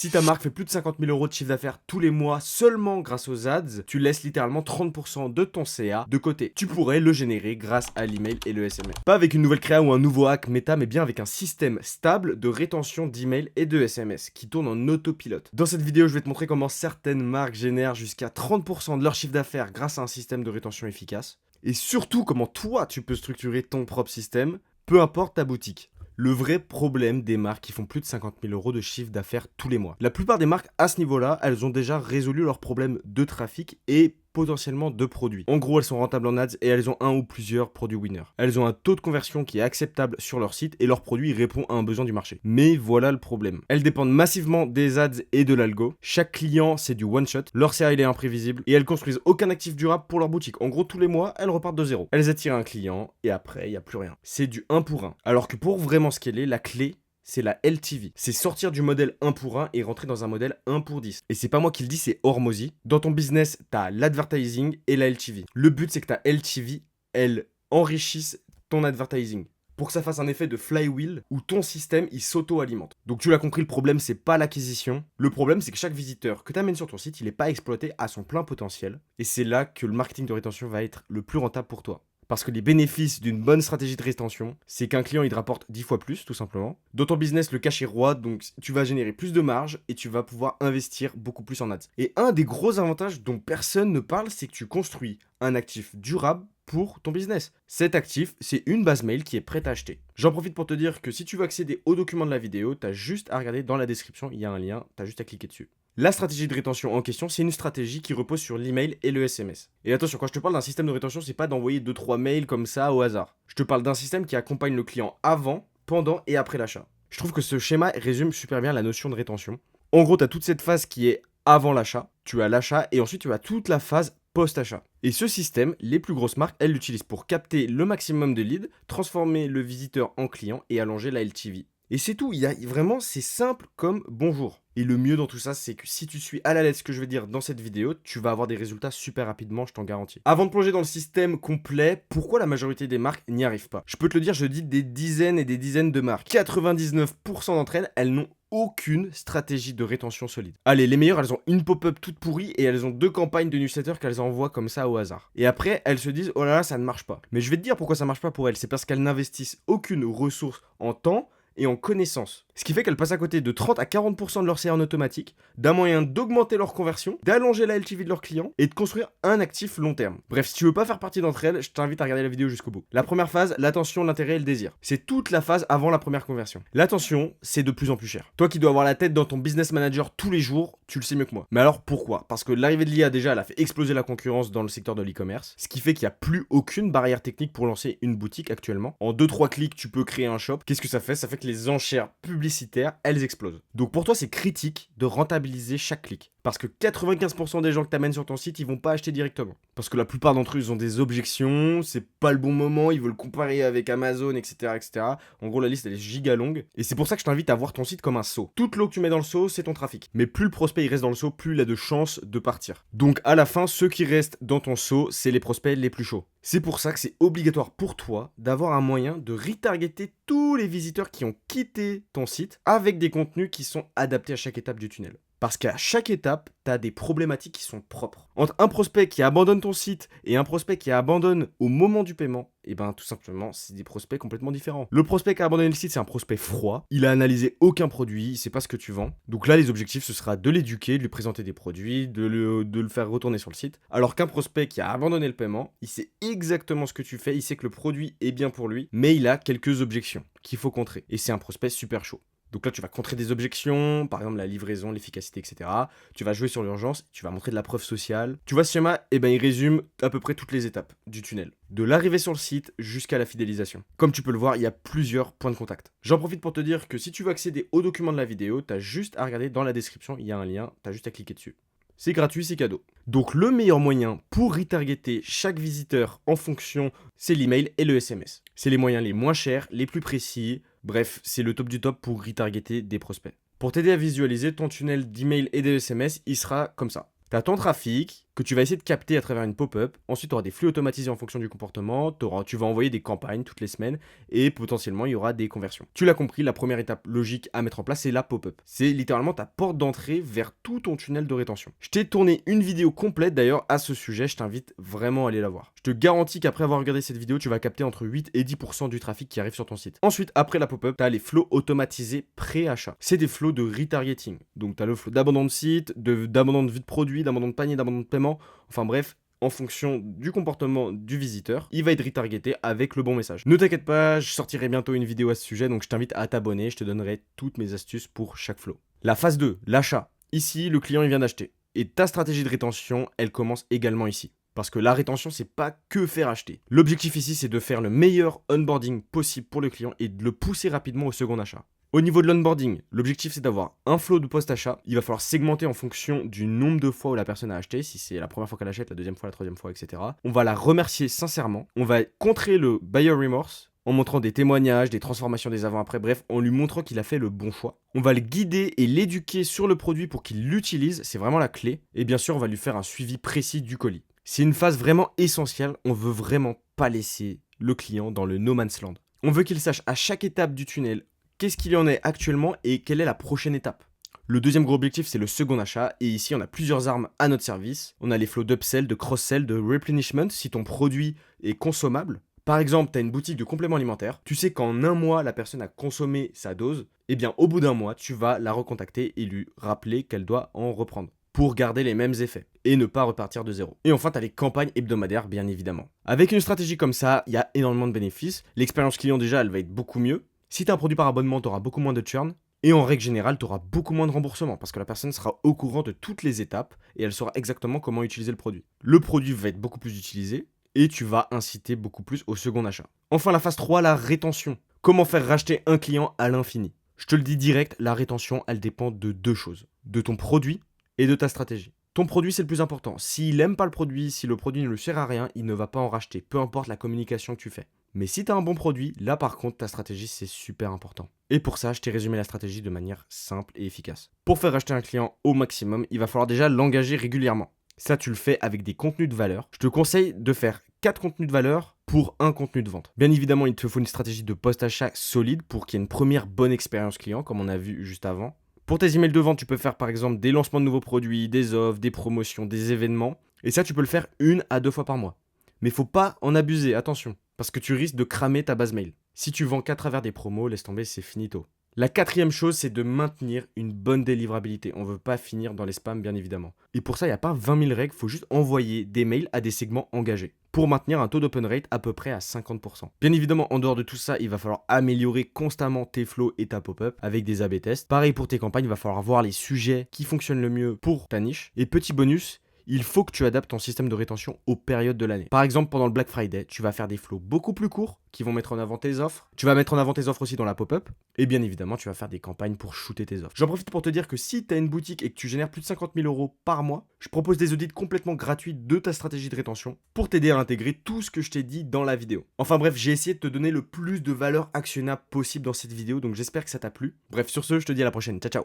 Si ta marque fait plus de 50 000 euros de chiffre d'affaires tous les mois seulement grâce aux ads, tu laisses littéralement 30% de ton CA de côté. Tu pourrais le générer grâce à l'email et le SMS. Pas avec une nouvelle créa ou un nouveau hack méta, mais bien avec un système stable de rétention d'email et de SMS qui tourne en autopilote. Dans cette vidéo, je vais te montrer comment certaines marques génèrent jusqu'à 30% de leur chiffre d'affaires grâce à un système de rétention efficace. Et surtout comment toi tu peux structurer ton propre système, peu importe ta boutique. Le vrai problème des marques qui font plus de 50 000 euros de chiffre d'affaires tous les mois. La plupart des marques à ce niveau-là, elles ont déjà résolu leurs problèmes de trafic et potentiellement de produits. En gros, elles sont rentables en ads et elles ont un ou plusieurs produits winners. Elles ont un taux de conversion qui est acceptable sur leur site et leur produit répond à un besoin du marché. Mais voilà le problème. Elles dépendent massivement des ads et de l'algo. Chaque client, c'est du one shot. Leur CA, il est imprévisible et elles construisent aucun actif durable pour leur boutique. En gros, tous les mois, elles repartent de zéro. Elles attirent un client et après, il n'y a plus rien. C'est du 1 pour 1. Alors que pour vraiment scaler, la clé, c'est la LTV. C'est sortir du modèle 1 pour 1 et rentrer dans un modèle 1 pour 10. Et c'est pas moi qui le dis, c'est Hormozy. Dans ton business, t'as l'advertising et la LTV. Le but, c'est que ta LTV, elle enrichisse ton advertising. Pour que ça fasse un effet de flywheel où ton système, il s'auto-alimente. Donc tu l'as compris, le problème, c'est pas l'acquisition. Le problème, c'est que chaque visiteur que tu amènes sur ton site, il n'est pas exploité à son plein potentiel. Et c'est là que le marketing de rétention va être le plus rentable pour toi. Parce que les bénéfices d'une bonne stratégie de rétention, c'est qu'un client il te rapporte 10 fois plus, tout simplement. Dans ton business, le cash est roi, donc tu vas générer plus de marge et tu vas pouvoir investir beaucoup plus en ads. Et un des gros avantages dont personne ne parle, c'est que tu construis un actif durable pour ton business. Cet actif, c'est une base mail qui est prête à acheter. J'en profite pour te dire que si tu veux accéder aux documents de la vidéo, tu as juste à regarder dans la description, il y a un lien, tu as juste à cliquer dessus. La stratégie de rétention en question, c'est une stratégie qui repose sur l'email et le SMS. Et attention, quand je te parle d'un système de rétention, c'est pas d'envoyer 2-3 mails comme ça au hasard. Je te parle d'un système qui accompagne le client avant, pendant et après l'achat. Je trouve que ce schéma résume super bien la notion de rétention. En gros, tu as toute cette phase qui est avant l'achat, tu as l'achat et ensuite tu as toute la phase post-achat. Et ce système, les plus grosses marques, elles l'utilisent pour capter le maximum de leads, transformer le visiteur en client et allonger la LTV. Et c'est tout, vraiment, c'est simple comme bonjour. Et le mieux dans tout ça, c'est que si tu suis à la lettre ce que je vais dire dans cette vidéo, tu vas avoir des résultats super rapidement, je t'en garantis. Avant de plonger dans le système complet, pourquoi la majorité des marques n'y arrivent pas? Je peux te le dire, je dis des dizaines et des dizaines de marques. 99% d'entre elles, elles n'ont aucune stratégie de rétention solide. Allez, les meilleures, elles ont une pop-up toute pourrie et elles ont 2 campagnes de newsletter qu'elles envoient comme ça au hasard. Et après, elles se disent, oh là là, ça ne marche pas. Mais je vais te dire pourquoi ça marche pas pour elles. C'est parce qu'elles n'investissent aucune ressource en temps et en connaissance. Ce qui fait qu'elles passent à côté de 30 à 40% de leur CA en automatique, d'un moyen d'augmenter leur conversion, d'allonger la LTV de leurs clients et de construire un actif long terme. Bref, si tu veux pas faire partie d'entre elles, je t'invite à regarder la vidéo jusqu'au bout. La première phase, l'attention, l'intérêt et le désir. C'est toute la phase avant la première conversion. L'attention, c'est de plus en plus cher. Toi qui dois avoir la tête dans ton business manager tous les jours, tu le sais mieux que moi. Mais alors pourquoi? Parce que l'arrivée de l'IA déjà, elle a fait exploser la concurrence dans le secteur de l'e-commerce, ce qui fait qu'il n'y a plus aucune barrière technique pour lancer une boutique actuellement. En 2-3 clics, tu peux créer un shop. Qu'est-ce que ça fait? Ça fait que les enchères publicitaires, elles explosent. Donc pour toi, c'est critique de rentabiliser chaque clic. Parce que 95% des gens que tu amènes sur ton site, ils vont pas acheter directement. Parce que la plupart d'entre eux, ils ont des objections, c'est pas le bon moment, ils veulent comparer avec Amazon, etc., etc. En gros, la liste, elle est giga longue. Et c'est pour ça que je t'invite à voir ton site comme un seau. Toute l'eau que tu mets dans le seau, c'est ton trafic. Mais plus le prospect il reste dans le seau, plus il a de chances de partir. Donc à la fin, ceux qui restent dans ton seau, c'est les prospects les plus chauds. C'est pour ça que c'est obligatoire pour toi d'avoir un moyen de retargeter tous les visiteurs qui ont quitté ton site avec des contenus qui sont adaptés à chaque étape du tunnel. Parce qu'à chaque étape, tu as des problématiques qui sont propres. Entre un prospect qui abandonne ton site et un prospect qui abandonne au moment du paiement, et ben tout simplement, c'est des prospects complètement différents. Le prospect qui a abandonné le site, c'est un prospect froid. Il a analysé aucun produit, il sait pas ce que tu vends. Donc là, les objectifs, ce sera de l'éduquer, de lui présenter des produits, de le faire retourner sur le site. Alors qu'un prospect qui a abandonné le paiement, il sait exactement ce que tu fais, il sait que le produit est bien pour lui, mais il a quelques objections qu'il faut contrer. Et c'est un prospect super chaud. Donc là, tu vas contrer des objections, par exemple la livraison, l'efficacité, etc. Tu vas jouer sur l'urgence, tu vas montrer de la preuve sociale. Tu vois, ce schéma, il résume à peu près toutes les étapes du tunnel. De l'arrivée sur le site jusqu'à la fidélisation. Comme tu peux le voir, il y a plusieurs points de contact. J'en profite pour te dire que si tu veux accéder aux documents de la vidéo, tu as juste à regarder dans la description, il y a un lien, tu as juste à cliquer dessus. C'est gratuit, c'est cadeau. Donc le meilleur moyen pour retargeter chaque visiteur en fonction, c'est l'email et le SMS. C'est les moyens les moins chers, les plus précis. Bref, c'est le top du top pour retargeter des prospects. Pour t'aider à visualiser ton tunnel d'email et de SMS, il sera comme ça. Tu as ton trafic, que tu vas essayer de capter à travers une pop-up. Ensuite, tu auras des flux automatisés en fonction du comportement. Tu vas envoyer des campagnes toutes les semaines et potentiellement, il y aura des conversions. Tu l'as compris, la première étape logique à mettre en place, c'est la pop-up. C'est littéralement ta porte d'entrée vers tout ton tunnel de rétention. Je t'ai tourné une vidéo complète d'ailleurs à ce sujet, je t'invite vraiment à aller la voir. Je te garantis qu'après avoir regardé cette vidéo, tu vas capter entre 8 et 10% du trafic qui arrive sur ton site. Ensuite, après la pop-up, tu as les flows automatisés pré-achat. C'est des flows de retargeting. Donc, tu as le flow d'abandon de site, d'abandon de vue de produit, d'abandon de panier, d'abandon de paiement. Enfin bref, en fonction du comportement du visiteur, il va être retargeté avec le bon message. Ne t'inquiète pas, je sortirai bientôt une vidéo à ce sujet, donc je t'invite à t'abonner, je te donnerai toutes mes astuces pour chaque flow. La phase 2, l'achat. Ici, le client il vient d'acheter. Et ta stratégie de rétention, elle commence également ici. Parce que la rétention, c'est pas que faire acheter. L'objectif ici, c'est de faire le meilleur onboarding possible pour le client et de le pousser rapidement au second achat. Au niveau de l'onboarding, l'objectif c'est d'avoir un flow de post-achat. Il va falloir segmenter en fonction du nombre de fois où la personne a acheté, si c'est la première fois qu'elle achète, la deuxième fois, la troisième fois, etc. On va la remercier sincèrement. On va contrer le buyer remorse en montrant des témoignages, des transformations des avant-après, bref, en lui montrant qu'il a fait le bon choix. On va le guider et l'éduquer sur le produit pour qu'il l'utilise, c'est vraiment la clé. Et bien sûr, on va lui faire un suivi précis du colis. C'est une phase vraiment essentielle, on veut vraiment pas laisser le client dans le no man's land. On veut qu'il sache à chaque étape du tunnel qu'est-ce qu'il en est actuellement et quelle est la prochaine étape. Le deuxième gros objectif, c'est le second achat. Et ici, on a plusieurs armes à notre service. On a les flows d'upsell, de cross-sell, de replenishment si ton produit est consommable. Par exemple, tu as une boutique de compléments alimentaires. Tu sais qu'en un mois, la personne a consommé sa dose. Eh bien, au bout d'un mois, tu vas la recontacter et lui rappeler qu'elle doit en reprendre pour garder les mêmes effets et ne pas repartir de zéro. Et enfin, tu as les campagnes hebdomadaires, bien évidemment. Avec une stratégie comme ça, il y a énormément de bénéfices. L'expérience client, déjà, elle va être beaucoup mieux. Si tu as un produit par abonnement, tu auras beaucoup moins de churn. Et en règle générale, tu auras beaucoup moins de remboursement parce que la personne sera au courant de toutes les étapes et elle saura exactement comment utiliser le produit. Le produit va être beaucoup plus utilisé et tu vas inciter beaucoup plus au second achat. Enfin, la phase 3, la rétention. Comment faire racheter un client à l'infini? Je te le dis direct, la rétention, elle dépend de deux choses. De ton produit et de ta stratégie. Ton produit, c'est le plus important. S'il n'aime pas le produit, si le produit ne lui sert à rien, il ne va pas en racheter, peu importe la communication que tu fais. Mais si tu as un bon produit, là par contre, ta stratégie, c'est super important. Et pour ça, je t'ai résumé la stratégie de manière simple et efficace. Pour faire racheter un client au maximum, il va falloir déjà l'engager régulièrement. Ça, tu le fais avec des contenus de valeur. Je te conseille de faire 4 contenus de valeur pour un contenu de vente. Bien évidemment, il te faut une stratégie de post-achat solide pour qu'il y ait une première bonne expérience client, comme on a vu juste avant. Pour tes emails de vente, tu peux faire par exemple des lancements de nouveaux produits, des offres, des promotions, des événements. Et ça, tu peux le faire 1 à 2 fois par mois. Mais faut pas en abuser, attention, parce que tu risques de cramer ta base mail. Si tu vends qu'à travers des promos, laisse tomber, c'est finito. La quatrième chose, c'est de maintenir une bonne délivrabilité. On ne veut pas finir dans les spams, bien évidemment. Et pour ça, il n'y a pas 20 000 règles, il faut juste envoyer des mails à des segments engagés pour maintenir un taux d'open rate à peu près à 50%. Bien évidemment, en dehors de tout ça, il va falloir améliorer constamment tes flows et ta pop-up avec des A/B tests. Pareil pour tes campagnes, il va falloir voir les sujets qui fonctionnent le mieux pour ta niche. Et petit bonus, il faut que tu adaptes ton système de rétention aux périodes de l'année. Par exemple, pendant le Black Friday, tu vas faire des flows beaucoup plus courts qui vont mettre en avant tes offres. Tu vas mettre en avant tes offres aussi dans la pop-up. Et bien évidemment, tu vas faire des campagnes pour shooter tes offres. J'en profite pour te dire que si tu as une boutique et que tu génères plus de 50 000 € par mois, je propose des audits complètement gratuits de ta stratégie de rétention pour t'aider à intégrer tout ce que je t'ai dit dans la vidéo. Enfin bref, j'ai essayé de te donner le plus de valeur actionnable possible dans cette vidéo, donc j'espère que ça t'a plu. Bref, sur ce, je te dis à la prochaine. Ciao, ciao.